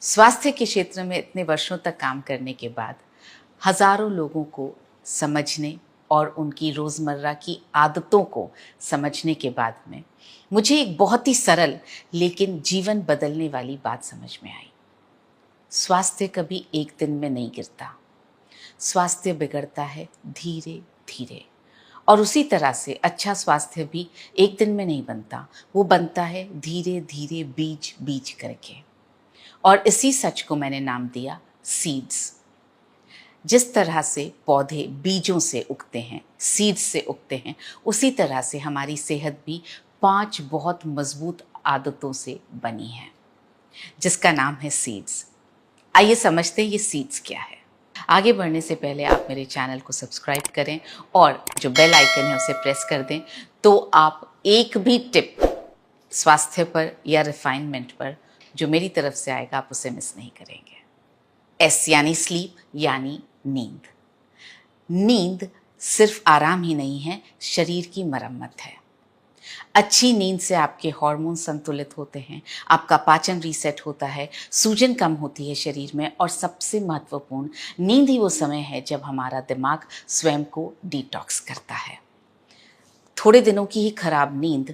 स्वास्थ्य के क्षेत्र में इतने वर्षों तक काम करने के बाद हजारों लोगों को समझने और उनकी रोज़मर्रा की आदतों को समझने के बाद में मुझे एक बहुत ही सरल लेकिन जीवन बदलने वाली बात समझ में आई। स्वास्थ्य कभी एक दिन में नहीं गिरता, स्वास्थ्य बिगड़ता है धीरे धीरे। और उसी तरह से अच्छा स्वास्थ्य भी एक दिन में नहीं बनता, वो बनता है धीरे धीरे बीज बीज करके। और इसी सच को मैंने नाम दिया सीड्स। जिस तरह से पौधे बीजों से उगते हैं, सीड्स से उगते हैं, उसी तरह से हमारी सेहत भी 5 बहुत मजबूत आदतों से बनी है, जिसका नाम है सीड्स। आइए समझते हैं ये सीड्स क्या है। आगे बढ़ने से पहले आप मेरे चैनल को सब्सक्राइब करें और जो बेल आइकन है उसे प्रेस कर दें, तो आप एक भी टिप स्वास्थ्य पर या रिफाइनमेंट पर जो मेरी तरफ से आएगा आप उसे मिस नहीं करेंगे। एस यानी स्लीप, यानी नींद। नींद सिर्फ आराम ही नहीं है, शरीर की मरम्मत है। अच्छी नींद से आपके हार्मोन संतुलित होते हैं, आपका पाचन रीसेट होता है, सूजन कम होती है शरीर में, और सबसे महत्वपूर्ण, नींद ही वो समय है जब हमारा दिमाग स्वयं को डिटॉक्स करता है। थोड़े दिनों की ही खराब नींद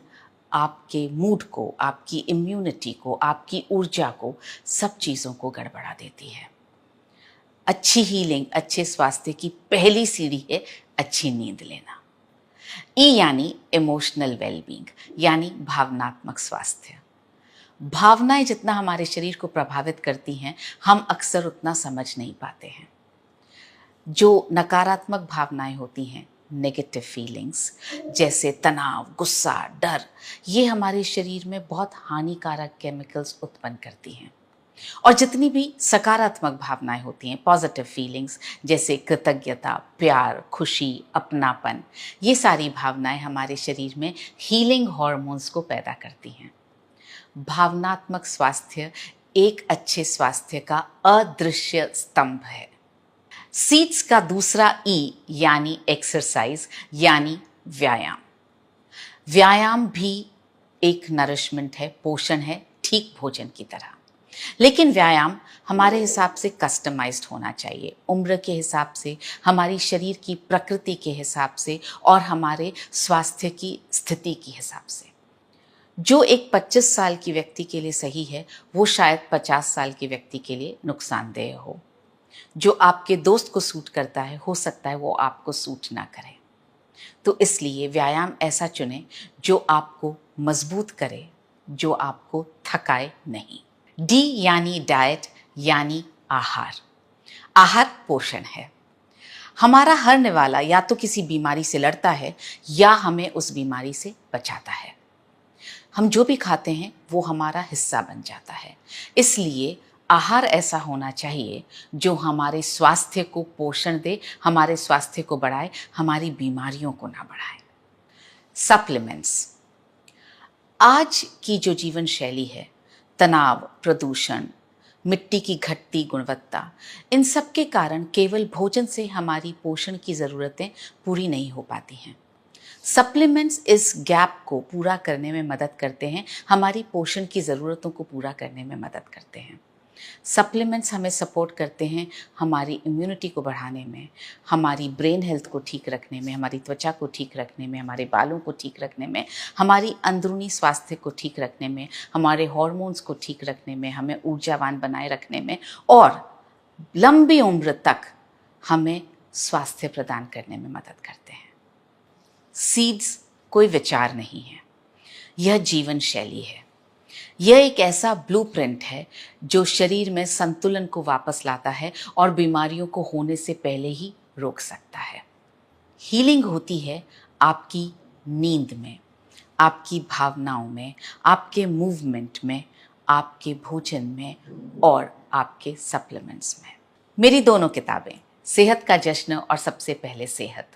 आपके मूड को, आपकी इम्यूनिटी को, आपकी ऊर्जा को, सब चीज़ों को गड़बड़ा देती है। अच्छी हीलिंग, अच्छे स्वास्थ्य की पहली सीढ़ी है अच्छी नींद लेना। ई यानी इमोशनल वेलबींग, यानी भावनात्मक स्वास्थ्य। भावनाएं जितना हमारे शरीर को प्रभावित करती हैं, हम अक्सर उतना समझ नहीं पाते हैं। जो नकारात्मक भावनाएं होती हैं, नेगेटिव फीलिंग्स, जैसे तनाव, गुस्सा, डर, ये हमारे शरीर में बहुत हानिकारक केमिकल्स उत्पन्न करती हैं। और जितनी भी सकारात्मक भावनाएं होती हैं, पॉजिटिव फीलिंग्स, जैसे कृतज्ञता, प्यार, खुशी, अपनापन, ये सारी भावनाएं हमारे शरीर में हीलिंग हॉर्मोन्स को पैदा करती हैं। भावनात्मक स्वास्थ्य एक अच्छे स्वास्थ्य का अदृश्य स्तंभ है। सीड्स का दूसरा ई यानी एक्सरसाइज, यानी व्यायाम। व्यायाम भी एक नरिशमेंट है, पोषण है, ठीक भोजन की तरह। लेकिन व्यायाम हमारे हिसाब से कस्टमाइज्ड होना चाहिए, उम्र के हिसाब से, हमारी शरीर की प्रकृति के हिसाब से और हमारे स्वास्थ्य की स्थिति के हिसाब से। जो एक 25 साल की व्यक्ति के लिए सही है, वो शायद 50 साल के व्यक्ति के लिए नुकसानदेह हो। जो आपके दोस्त को सूट करता है, हो सकता है वो आपको सूट ना करे। तो इसलिए व्यायाम ऐसा चुनें जो आपको मजबूत करे, जो आपको थकाए नहीं। डी यानी डाइट, यानी आहार। आहार पोषण है। हमारा हर निवाला या तो किसी बीमारी से लड़ता है या हमें उस बीमारी से बचाता है। हम जो भी खाते हैं वो हमारा हिस्सा बन जाता है। इसलिए आहार ऐसा होना चाहिए जो हमारे स्वास्थ्य को पोषण दे, हमारे स्वास्थ्य को बढ़ाए, हमारी बीमारियों को ना बढ़ाए। सप्लीमेंट्स। आज की जो जीवन शैली है, तनाव, प्रदूषण, मिट्टी की घटती गुणवत्ता, इन सब के कारण केवल भोजन से हमारी पोषण की ज़रूरतें पूरी नहीं हो पाती हैं। सप्लीमेंट्स इस गैप को पूरा करने में मदद करते हैं, हमारी पोषण की ज़रूरतों को पूरा करने में मदद करते हैं। सप्लीमेंट्स हमें सपोर्ट करते हैं हमारी इम्यूनिटी को बढ़ाने में, हमारी ब्रेन हेल्थ को ठीक रखने में, हमारी त्वचा को ठीक रखने में, हमारे बालों को ठीक रखने में, हमारी अंदरूनी स्वास्थ्य को ठीक रखने में, हमारे हार्मोन्स को ठीक रखने में, हमें ऊर्जावान बनाए रखने में और लंबी उम्र तक हमें स्वास्थ्य प्रदान करने में मदद करते हैं। सीड्स कोई विचार नहीं है, यह जीवन शैली है। यह एक ऐसा ब्लूप्रिंट है जो शरीर में संतुलन को वापस लाता है और बीमारियों को होने से पहले ही रोक सकता है। हीलिंग होती है आपकी नींद में, आपकी भावनाओं में, आपके मूवमेंट में, आपके भोजन में और आपके सप्लीमेंट्स में। मेरी दोनों किताबें, सेहत का जश्न और सबसे पहले सेहत,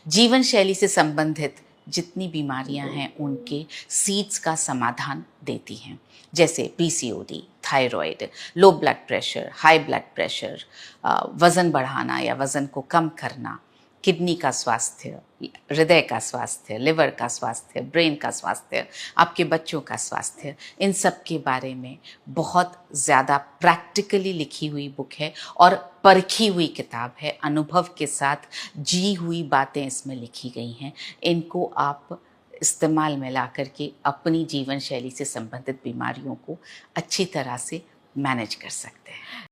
जीवन शैली से संबंधित जितनी बीमारियां हैं उनके सीड्स का समाधान देती हैं, जैसे PCOD, thyroid, low blood pressure, high blood pressure, वज़न बढ़ाना या वज़न को कम करना, किडनी का स्वास्थ्य, हृदय का स्वास्थ्य, लिवर का स्वास्थ्य, ब्रेन का स्वास्थ्य, आपके बच्चों का स्वास्थ्य, इन सब के बारे में बहुत ज़्यादा प्रैक्टिकली लिखी हुई बुक है और परखी हुई किताब है। अनुभव के साथ जी हुई बातें इसमें लिखी गई हैं। इनको आप इस्तेमाल में ला करके अपनी जीवन शैली से संबंधित बीमारियों को अच्छी तरह से मैनेज कर सकते हैं।